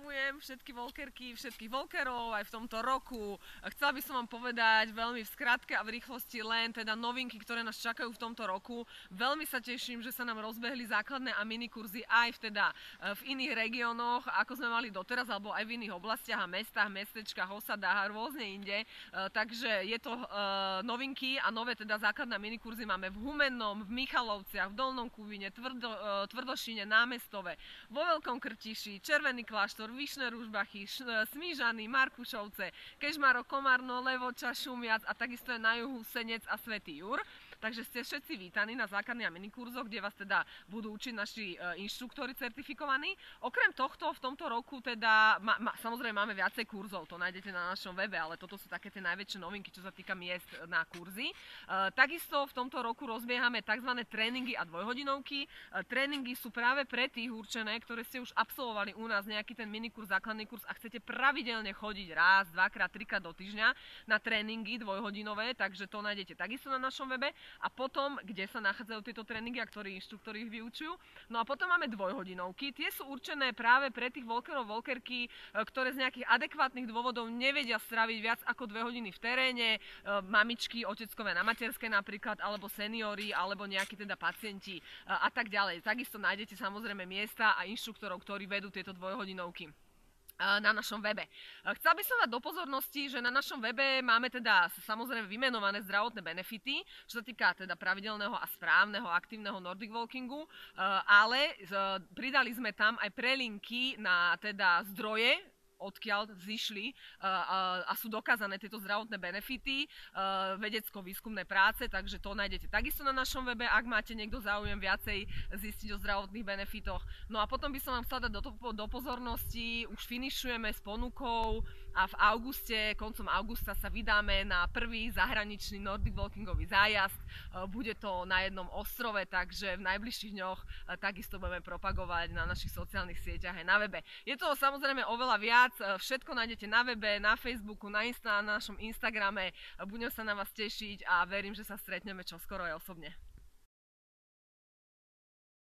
Pozdravujem všetky walkerky, všetkých walkerov aj v tomto roku. Chcela by som vám povedať veľmi v skratke a v rýchlosti len teda novinky, ktoré nás čakajú v tomto roku. Veľmi sa teším, že sa nám rozbehli základné a minikurzy aj v iných regiónoch, ako sme mali doteraz, alebo aj v iných oblastiach a mestách, mestečkách, osadách a rôzne inde. Takže je to novinky a nové teda základné minikurzy máme v Humennom, v Michalovciach, v Dolnom Kubíne, Tvrdošíne, Námestove, vo Veľkom Krtiši, Červený Kláštor, Vyšné Ružbachy, Smížany, Markušovce, Kežmarok, Komárno, Levoča, Šumiac a takisto je na juhu Senec a Svätý Jur. Takže ste všetci vítaní na základných a minikurzoch, kde vás teda budú učiť naši inštruktori certifikovaní. Okrem tohto v tomto roku teda, samozrejme máme viacej kurzov, to nájdete na našom webe, ale toto sú také tie najväčšie novinky, čo sa týka miest na kurzy. Takisto v tomto roku rozbiehame tzv. Tréningy a dvojhodinovky. Tréningy sú práve pre tých určené, ktoré ste už absolvovali u nás nejaký ten minikurs, základný kurz a chcete pravidelne chodiť raz, dvakrát, trikrát do týždňa na tréningy dvojhodinové, takže to nájdete takisto na našom webe. A potom, kde sa nachádzajú tieto tréningy a ktorí inštruktori ich vyučujú. No a potom máme dvojhodinovky. Tie sú určené práve pre tých walkerov, walkerky, ktoré z nejakých adekvátnych dôvodov nevedia stráviť viac ako 2 hodiny v teréne. Mamičky, oteckové na materskej napríklad, alebo seniori, alebo nejakí teda pacienti a tak ďalej. Takisto nájdete samozrejme miesta a inštruktorov, ktorí vedú tieto dvojhodinovky na našom webe. Chcela by som dať do pozornosti, že na našom webe máme teda samozrejme vymenované zdravotné benefity, čo sa týka teda pravidelného a správneho aktívneho Nordic walkingu, ale pridali sme tam aj prelinky na teda zdroje, odkiaľ zišli a sú dokázané tieto zdravotné benefity, vedecko-výskumné práce, takže to nájdete takisto na našom webe, ak máte niekto záujem viacej zistiť o zdravotných benefitoch. No a potom by som vám chcela dať do pozornosti, už finišujeme s ponukou a v auguste, koncom augusta sa vydáme na prvý zahraničný Nordic walkingový zájazd. Bude to na jednom ostrove, takže v najbližších dňoch takisto budeme propagovať na našich sociálnych sieťach aj na webe. Je toho samozrejme oveľa viac. Všetko nájdete na webe, na Facebooku, na našom Instagrame. Budem sa na vás tešiť a verím, že sa stretneme čoskoro aj osobne.